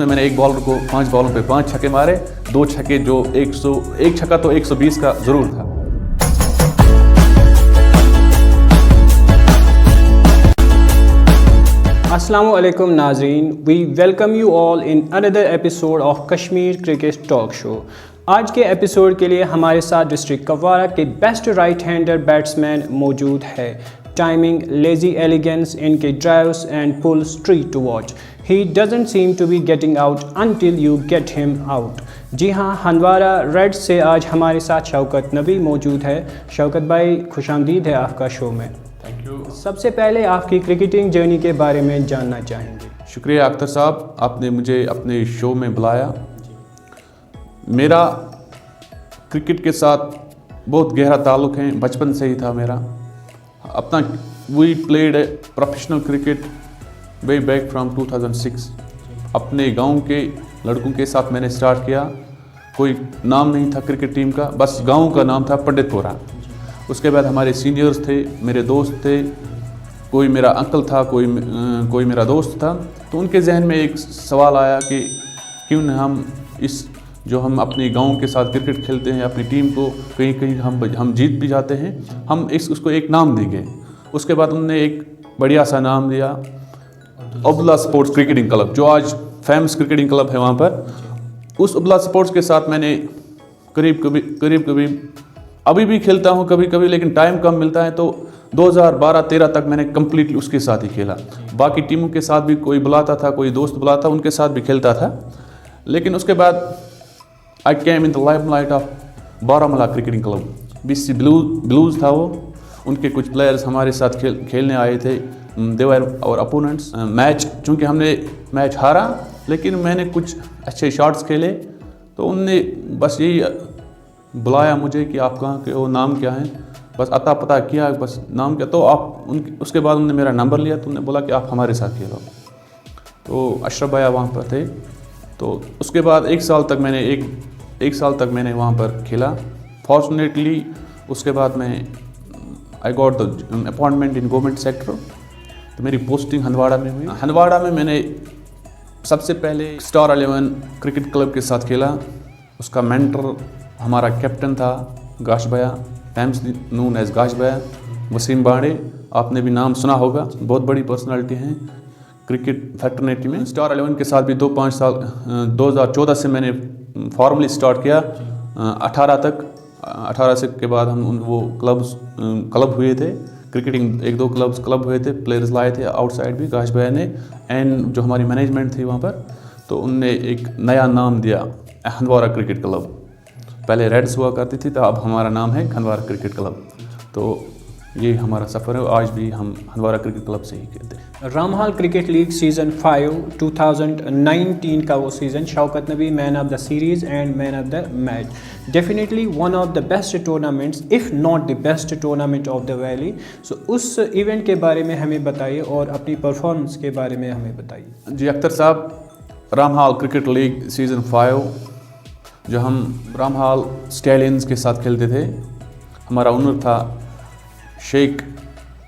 उसमें मैंने एक बॉलर को 5 बॉलों पे 5 छक्के मारे, 2 छक्के जो 1 छक्का तो 120 का ज़रूर था। अस्सलामु अलैकुम नाज़रीन, we welcome you all in another episode of Kashmir cricket talk show. आज के एपिसोड के लिए हमारे साथ डिस्ट्रिक्ट कुपवारा के बेस्ट राइट हैंडर बैट्समैन मौजूद है। टाइमिंग, लेजी एलिगेंस, इनके drives and pull treat to watch. He doesn't seem to be getting out until you get him out. जी हाँ, हंदवारा रेड से आज हमारे साथ शौकत नबी मौजूद है। शौकत भाई, खुशामदीद है आपका शो में। Thank you. सबसे पहले आपकी क्रिकेटिंग जर्नी के बारे में जानना चाहेंगे। शुक्रिया अख्तर साहब, आपने मुझे अपने शो में बुलाया। मेरा क्रिकेट के साथ बहुत गहरा ताल्लुक़ है, बचपन से ही था मेरा। अपना we played professional cricket way back from 2006। अपने गांव के लड़कों के साथ मैंने स्टार्ट किया। कोई नाम नहीं था क्रिकेट टीम का, बस गांव का नाम था पंडितपुरा। उसके बाद हमारे सीनियर्स थे, मेरे दोस्त थे, कोई मेरा अंकल था, कोई मेरा दोस्त था। तो उनके जहन में एक सवाल आया कि क्यों न हम अपने गांव के साथ क्रिकेट खेलते हैं, अपनी टीम को कहीं कहीं हम जीत भी जाते हैं, हम उसको एक नाम देंगे। उसके बाद उन्होंने एक बढ़िया सा नाम दिया, अब्दुल्ला स्पोर्ट्स क्रिकेटिंग क्लब, जो आज फेमस क्रिकेटिंग क्लब है वहाँ पर। उस अब्दुल्ला स्पोर्ट्स के साथ मैंने करीब अभी भी खेलता हूँ कभी कभी, लेकिन टाइम कम मिलता है। तो 2012-13 तक मैंने कम्प्लीटली उसके साथ ही खेला। बाकी टीमों के साथ भी कोई बुलाता था, कोई दोस्त बुलाता, उनके साथ भी खेलता था। लेकिन उसके बाद I came in the limelight of Baramulla cricketing club. BC blues था वो। उनके कुछ प्लेयर्स हमारे साथ खेलने आए थे। दे वर आवर अपोनेंट्स। मैच चूँकि हमने मैच हारा, लेकिन मैंने कुछ अच्छे शॉट्स खेले, तो उनने बस यही बुलाया मुझे कि आप कहाँ के हो, नाम क्या है, बस अता पता किया, बस नाम क्या। तो उसके बाद उन्होंने मेरा नंबर लिया, तो उन्होंने बोला कि आप हमारे साथ खेलो। तो अशरफ भैया वहाँ पर थे। तो उसके बाद एक साल तक मैंने वहाँ पर खेला। फॉर्चुनेटली उसके बाद I got the appointment in government sector. तो मेरी पोस्टिंग हंदवाड़ा में हुई। हंदवाड़ा में मैंने सबसे पहले स्टार 11 क्रिकेट क्लब के साथ खेला। उसका मेंटर हमारा कैप्टन था गाश भैया, फेमसली नोन एज गाश भैया, वसीम बाड़े। आपने भी नाम सुना होगा, बहुत बड़ी पर्सनालिटी हैं क्रिकेट फैटर्निटी में। स्टार 11 के साथ भी 2-5 साल, 2014 से मैंने फॉर्मली स्टार्ट किया 18 तक। 18 से के बाद हम वो क्लब हुए थे, क्रिकेटिंग 1-2 क्लब हुए थे, प्लेयर्स लाए थे आउटसाइड भी गाश भैया ने, एंड जो हमारी मैनेजमेंट थी वहाँ पर, तो उनने एक नया नाम दिया, हंदवारा क्रिकेट क्लब। पहले रेड्स हुआ करती थी, तो अब हमारा नाम है हंदवारा क्रिकेट क्लब। तो ये हमारा सफ़र है, आज भी हम हंदवारा क्रिकेट क्लब से ही खेलते हैं। रामहाल क्रिकेट लीग सीज़न 5 2019 का वो season, Shaukat Nabi man of the series and man of the match. Definitely one of the best tournaments, if not the best tournament of the valley. So उस इवेंट के बारे में हमें बताइए और अपनी परफॉर्मेंस के बारे में हमें बताइए। जी अख्तर साहब, रामहाल क्रिकेट लीग सीज़न 5 जो हम रामहाल स्टैलियंस के साथ खेलते थे, हमारा ओनर था शेख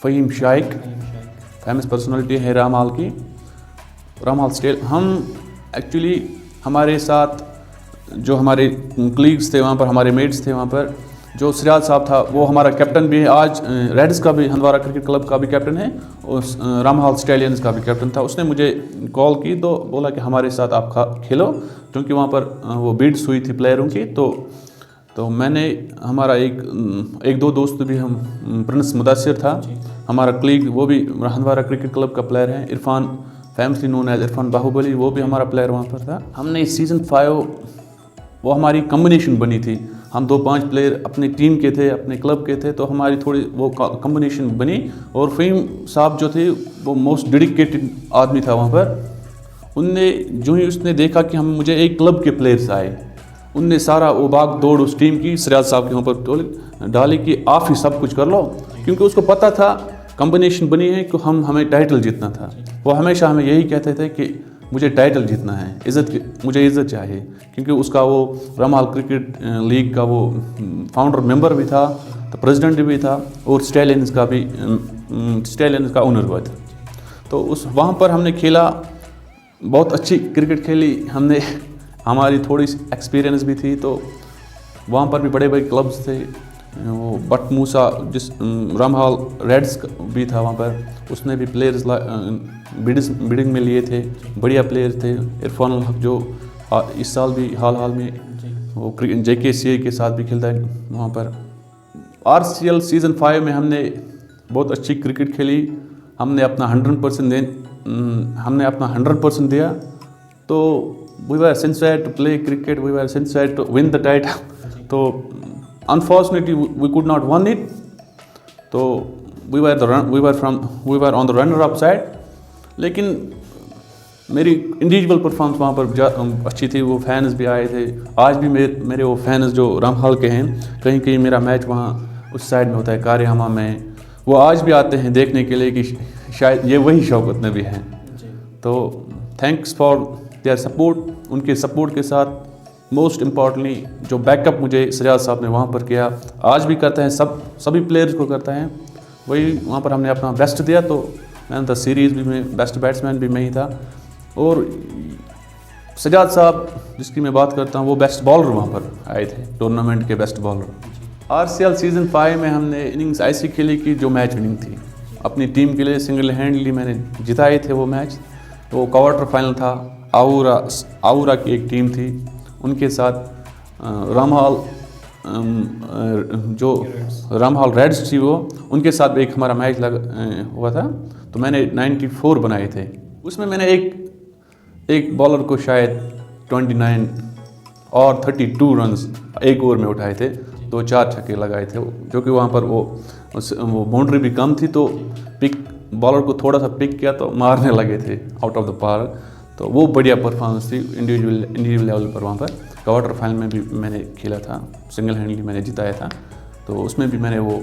फ़हीम शाइक, फेमस पर्सनालिटी है रामहाल की। रामहाल हम एक्चुअली हमारे साथ जो हमारे कलीग्स थे वहाँ पर, हमारे मेट्स थे वहाँ पर, जो सिराज साहब था वो हमारा कैप्टन भी है, आज रेड्स का भी, हंदवारा क्रिकेट क्लब का भी कैप्टन है, और रामहाल स्टैलियंस का भी कैप्टन था। उसने मुझे कॉल की तो बोला कि हमारे साथ आप खेलो, क्योंकि वहाँ पर वो बिड्स हुई थी प्लेयरों की। तो मैंने, हमारा एक दो दोस्त भी, हम प्रिंस मुदस्सिर था हमारा कलीग, वो भी हंदवारा क्रिकेट क्लब का प्लेयर है। Irfan, famously known as Irfan Baahubali, वो भी हमारा प्लेयर वहाँ पर था। हमने सीज़न 5 वो हमारी कम्बिनेशन बनी थी। हम 2-5 प्लेयर अपनी टीम के थे, अपने क्लब के थे, तो हमारी थोड़ी वो कम्बिनेशन बनी। और फ़हीम साहब जो थे वो मोस्ट डेडिकेटेड आदमी था वहाँ पर। उनने जो ही उसने देखा कि मुझे एक क्लब के प्लेयर्स आए, उनने सारा वो भाग दौड़ उस टीम की सिराज साहब के ऊपर डाली कि आप ही सब कुछ कर लो, क्योंकि उसको पता था कम्बिनेशन बनी है कि हमें टाइटल जीतना था। वो हमेशा हमें यही कहते थे कि मुझे टाइटल जीतना है, मुझे इज़्ज़त चाहिए, क्योंकि उसका वो रामहाल क्रिकेट लीग का वो फाउंडर मेंबर भी था, तो प्रेसिडेंट भी था, और स्टैलियंस का ओनर हुआ था। तो वहाँ पर हमने खेला बहुत अच्छी क्रिकेट खेली हमने। हमारी थोड़ी एक्सपीरियंस भी थी, तो वहाँ पर भी बड़े बड़े क्लब्स थे। वो बट मूसा जिस रामहाल रेड्स भी था वहाँ पर, उसने भी प्लेयर्स बिडिंग में लिए थे, बढ़िया प्लेयर थे। इरफान अल हक जो इस साल भी हाल में वो JKCA के साथ भी खेलता है वहाँ पर। RCL सीज़न 5 में हमने बहुत अच्छी क्रिकेट खेली। हमने अपना 100% दिया। तो we were sincere to play cricket, we were sincere to win the title. तो unfortunately we could not won it. तो we were on the runner up side. लेकिन मेरी इंडिविजुअल परफॉर्मेंस वहाँ पर अच्छी थी। वो फैंस भी आए थे। आज भी मेरे वो फैंस जो रामहाल के हैं, कहीं मेरा मैच वहाँ उस साइड में होता है कारियामा में, वो आज भी आते हैं देखने के लिए कि शायद ये वही शौकत नबी हैं। तो थैंक्स फॉर देयर सपोर्ट। उनके सपोर्ट के साथ मोस्ट इम्पॉर्टेंटली जो बैकअप मुझे सजाद साहब ने वहाँ पर किया, आज भी करते हैं, सभी प्लेयर्स को करते हैं, वही वहाँ पर हमने अपना बेस्ट दिया। तो मैन ऑफ द सीरीज़ भी मैं, बेस्ट बैट्समैन भी मैं ही था। और सजाद साहब जिसकी मैं बात करता हूँ, वो बेस्ट बॉलर वहाँ पर आए थे, टूर्नामेंट के बेस्ट बॉलर। RCL सीज़न 5 में हमने इनिंग्स ऐसी खेली कि जो मैच विनिंग थी। अपनी टीम के लिए सिंगल हैंडली मैंने जिताए थे वो मैच। वो क्वार्टर फाइनल था, आउरा की एक टीम थी, उनके साथ रामहाल रेड्स थी वो, उनके साथ एक हमारा मैच हुआ था। तो मैंने 94 बनाए थे। उसमें मैंने एक बॉलर को शायद 29 और 32 रन्स एक ओवर में उठाए थे, 2-4 छक्के लगाए थे। जो कि वहाँ पर वो बाउंड्री भी कम थी, तो बॉलर को थोड़ा सा पिक किया तो मारने लगे थे आउट ऑफ द पार्क। तो वो बढ़िया परफॉर्मेंस थी इंडिविजुअल लेवल पर। वहाँ पर क्वार्टर फाइनल में भी मैंने खेला था, सिंगल हैंडली मैंने जिताया था। तो उसमें भी मैंने वो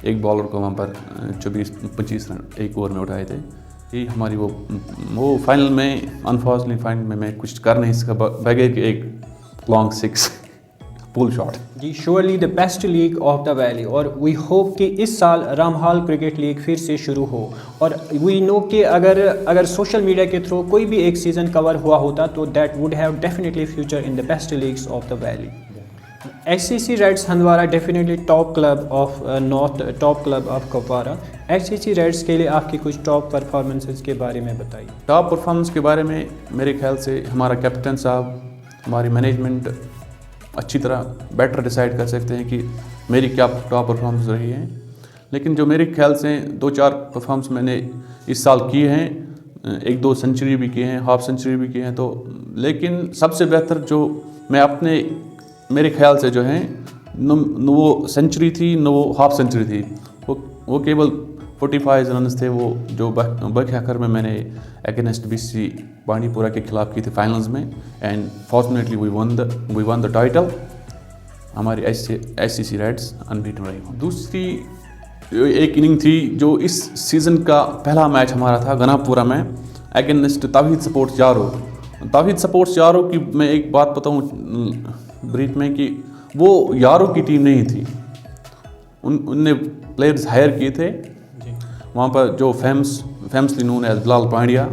एक बॉलर को वहाँ पर 24-25 रन एक ओवर में उठाए थे। ये हमारी वो फाइनल में, अनफॉर्चुनेटली फाइनल में मैं कुछ कर नहीं सका बगैर कि एक लॉन्ग 6 पुल शॉट। जी, surely the best league of the valley. और वी होप कि इस साल रामहाल क्रिकेट लीग फिर से शुरू हो। और वी नो कि अगर सोशल मीडिया के थ्रू कोई भी एक सीज़न कवर हुआ होता तो that would have definitely featured in the best leagues of the valley. HCC Reds Handwara definitely top club of north, top club of Kupwara. HCC Reds के लिए आपकी कुछ टॉप परफॉर्मेंसेस के बारे में बताइए। टॉप परफॉर्मेंस के बारे में मेरे ख्याल से हमारा कैप्टन साहब, हमारी मैनेजमेंट अच्छी तरह बेटर डिसाइड कर सकते हैं कि मेरी क्या टॉप परफॉर्मेंस रही है। लेकिन जो मेरे ख्याल से 2-4 परफॉर्मेंस मैंने इस साल किए हैं, 1-2 सेंचुरी भी किए हैं, हाफ सेंचुरी भी किए हैं। तो लेकिन सबसे बेहतर जो मैं मेरे ख्याल से जो है न वो सेंचुरी थी, न वो हाफ सेंचुरी थी, वो केवल 45 रन्स थे। वो जो बख्याखर में मैंने अगेंस्ट BC बांडीपुरा के खिलाफ की थी फाइनल्स में। And fortunately we won the title. हमारी HCC रेड्स अनबीटन रही। दूसरी एक इनिंग थी जो इस सीज़न का पहला मैच हमारा था गनापुरा में अगेंस्ट तौहीद स्पोर्ट्स यारो की मैं एक बात बताऊं ब्रीफ में कि वो यारो की टीम नहीं थी। उनने प्लेयर्स हायर किए थे वहाँ पर, जो famously known as Bilal Pandya,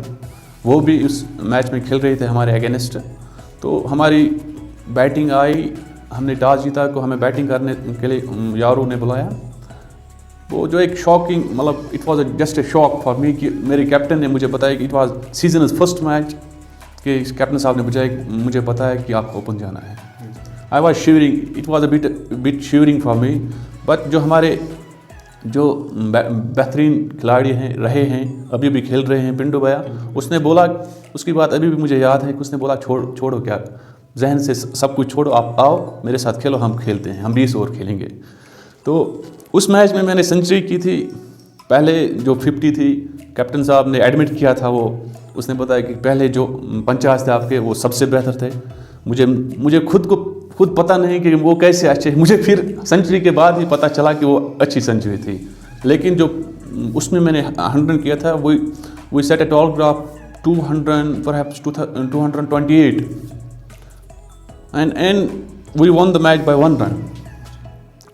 वो भी इस मैच में खेल रहे थे हमारे अगेंस्ट। तो हमारी बैटिंग आई, हमने टॉस जीता को हमें बैटिंग करने के लिए यारो ने बुलाया। वो जो एक शॉकिंग, मतलब it was just a shock for me कि मेरे कैप्टन ने मुझे बताया कि it was season first match, कि कैप्टन साहब ने मुझे बताया कि आपको ओपन जाना है। I was shivering, it was bit shivering for me. But जो हमारे जो बेहतरीन खिलाड़ी रहे हैं, अभी भी खेल रहे हैं, पिंडू भैया, उसने बोला, उसकी बात अभी भी मुझे याद है कि उसने बोला छोड़ो क्या, जहन से सब कुछ छोड़ो, आप आओ मेरे साथ खेलो, हम खेलते हैं, हम 20 ओवर खेलेंगे। तो उस मैच में मैंने सेंचुरी की थी। पहले जो 50 थी, कैप्टन साहब ने एडमिट किया था, उसने बताया कि पहले जो 50 थे आपके वो सबसे बेहतर थे। मुझे खुद पता नहीं कि वो कैसे अच्छे, मुझे फिर सेंचुरी के बाद ही पता चला कि वो अच्छी सेंचुरी थी। लेकिन जो उसमें मैंने 100 किया था, we set a tall graph 200 perhaps 228 and we won the match by 1 run.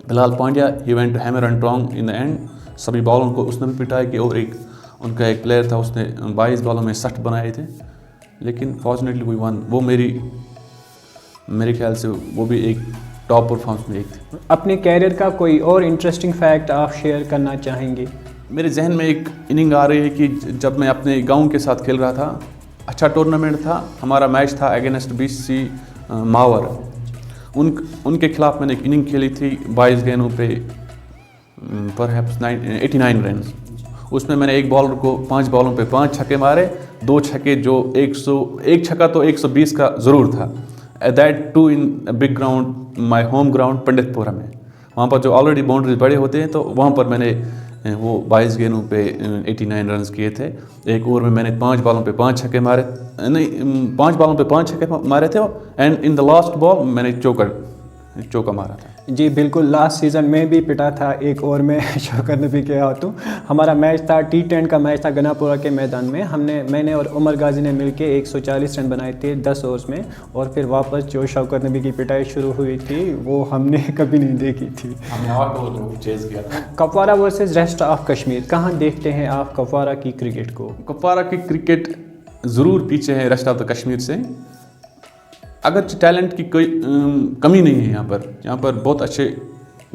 Bilal Pandya he went to hammer and tong in the end. सभी बॉलों को उसने भी पिटाया कि और उनका एक प्लेयर था, उसने 22 बॉलों में 60 बनाए थे। लेकिन फॉर्चुनेटली वी वन। वो मेरे ख्याल से वो भी एक टॉप परफॉर्मेंस में एक थी। अपने कैरियर का कोई और इंटरेस्टिंग फैक्ट आप शेयर करना चाहेंगे? मेरे जहन में एक इनिंग आ रही है कि जब मैं अपने गांव के साथ खेल रहा था, अच्छा टूर्नामेंट था, हमारा मैच था अगेंस्ट BC मावर। उनके खिलाफ मैंने एक इनिंग खेली थी 22 गेंदों पे परहैप्स 89 रन। उसमें मैंने एक बॉलर को 5 बॉलों पे 5 छक्के मारे, 2 छक्के जो 1 छक्का तो 120 का ज़रूर था। That too in big ground, my home ground Panditpura में। वहाँ पर जो ऑलरेडी बाउंड्रीज बड़े होते हैं, तो वहाँ पर मैंने वो 22 गेंदों पे 89 रन किए थे। एक ओवर में मैंने 5 बॉलों पे 5 छक्के मारे, नहीं 5 बॉलों पे 5 छक्के मारे थे, and in the last ball मैंने चौका मारा था। जी बिल्कुल, लास्ट सीज़न में भी पिटा था एक ओवर में शौकत नबी के हाथों। हमारा मैच था T10 का मैच था गनापुरा के मैदान में। मैंने और उमर गाजी ने मिलके 140 रन बनाए थे 10 ओवर्स में, और फिर वापस जो शौकत नबी की पिटाई शुरू हुई थी वो हमने कभी नहीं देखी थी। हमने 8 ओवर चेज़ किया था। Kupwara versus rest of Kashmir, कहाँ देखते हैं आप कुपवारा की क्रिकेट को? कुपवारा की क्रिकेट ज़रूर पीछे है रेस्ट ऑफ द कश्मीर से। अगर टैलेंट की कोई कमी नहीं है यहाँ पर बहुत अच्छे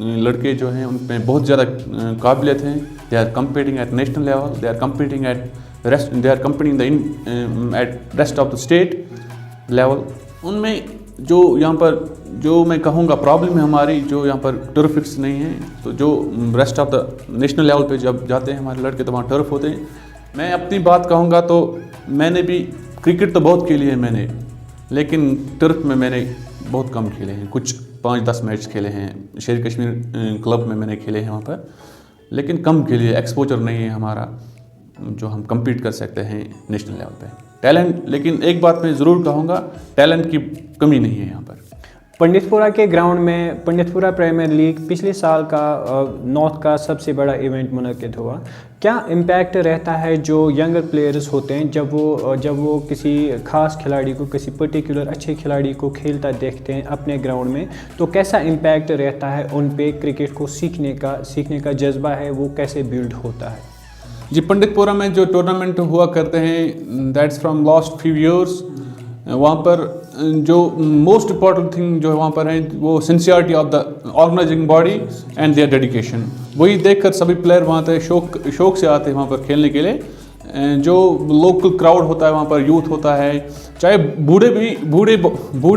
लड़के जो हैं उनमें बहुत ज़्यादा काबिलियत हैं। They are competing at national level, they are competing at rest of the state level. उनमें जो यहाँ पर जो मैं कहूँगा प्रॉब्लम है हमारी, जो यहाँ पर टर्फ फिक्स नहीं है, तो जो rest of the national level पे जब जाते हैं हमारे लड़के तो वहाँ टर्फ होते हैं। मैं अपनी बात कहूँगा तो मैंने भी क्रिकेट तो बहुत खेली है मैंने, लेकिन टर्फ में मैंने बहुत कम खेले हैं। कुछ 5-10 मैच खेले हैं, शेर कश्मीर क्लब में मैंने खेले हैं वहाँ पर, लेकिन कम खेले हैं। एक्सपोजर नहीं है हमारा जो हम compete कर सकते हैं नेशनल लेवल पे। टैलेंट, लेकिन एक बात मैं ज़रूर कहूँगा, टैलेंट की कमी नहीं है यहाँ पर। पंडितपुरा के ग्राउंड में पंडितपुरा प्रीमियर लीग पिछले साल का नॉर्थ का सबसे बड़ा इवेंट मुनक़िद हुआ। क्या इम्पैक्ट रहता है जो यंगर प्लेयर्स होते हैं जब वो किसी ख़ास खिलाड़ी को, किसी पर्टिकुलर अच्छे खिलाड़ी को खेलता देखते हैं अपने ग्राउंड में, तो कैसा इम्पैक्ट रहता है उन पे? क्रिकेट को सीखने का जज्बा है वो कैसे बिल्ड होता है? जी, पंडितपुरा में जो टूर्नामेंट हुआ करते हैं, that's from last few years. वहाँ पर जो मोस्ट इम्पॉर्टेंट थिंग जो वहाँ पर है वो sincerity of the organising body and their dedication. वही देखकर सभी प्लेयर वहाँ पे शौक से आते हैं वहाँ पर खेलने के लिए। जो लोकल क्राउड होता है वहाँ पर, यूथ होता है, चाहे बूढ़े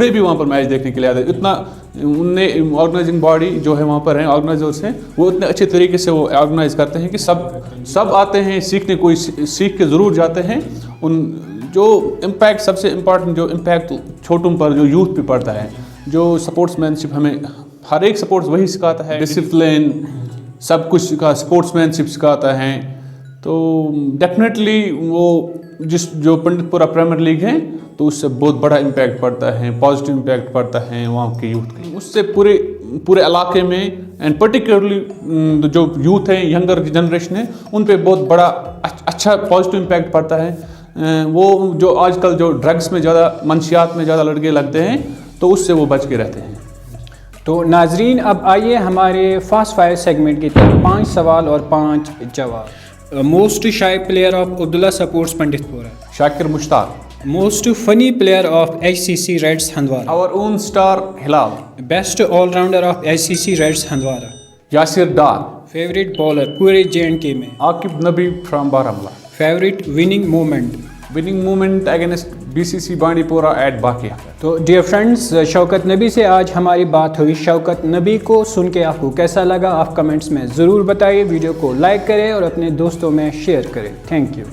भी वहाँ पर मैच देखने के लिए आते हैं। इतना उनने ऑर्गेनाइजिंग बॉडी जो है वहाँ पर है, ऑर्गेनाइजर्स हैं, वो इतने अच्छे तरीके से वो ऑर्गेनाइज करते हैं कि सब आते हैं सीखने, कोई सीख के ज़रूर जाते हैं। उन जो इम्पैक्ट, सबसे इम्पॉर्टेंट जो इम्पैक्ट छोटों पर, जो यूथ पे पड़ता है, जो स्पोर्ट्समैनशिप, हमें हर एक स्पोर्ट्स वही सिखाता है, डिसिप्लिन सब कुछ का स्पोर्ट्समैनशिप सिखाता है। तो डेफिनेटली वो जो पंडितपुरा प्रीमियर लीग है, तो उससे बहुत बड़ा इम्पैक्ट पड़ता है, पॉजिटिव इम्पैक्ट पड़ता है वहाँ के यूथ के। उससे पूरे इलाके में एंड पर्टिकुलरली जो यूथ है, यंगर जनरेशन है, उन पे बहुत बड़ा अच्छा पॉजिटिव इम्पैक्ट पड़ता है। वो जो आजकल जो ड्रग्स में ज़्यादा, मंशियात में ज़्यादा लड़के लगते हैं, तो उससे वो बच के रहते हैं। तो नाजरीन, अब आइए हमारे फास्ट फायर सेगमेंट की तरफ। 5 सवाल और 5 जवाब। Most shy player of Abdullah sports Panditpura? Shakir Mushtaq. Most funny player of HCC Reds Handwara? Our own star Hilal. Best allrounder of HCC Reds Handwara? Yasir Dar. Favourite bowler पूरे J&K में? Aqib Nabi from Baramulla. Favourite winning moment? Winning moment against BCC Bandipora at Bakiya. तो dear friends, Shaukat नबी से आज हमारी बात हुई। शौकत नबी को सुन के आपको कैसा लगा, आप कमेंट्स में ज़रूर बताइए। वीडियो को लाइक करें और अपने दोस्तों में शेयर करें। Thank you.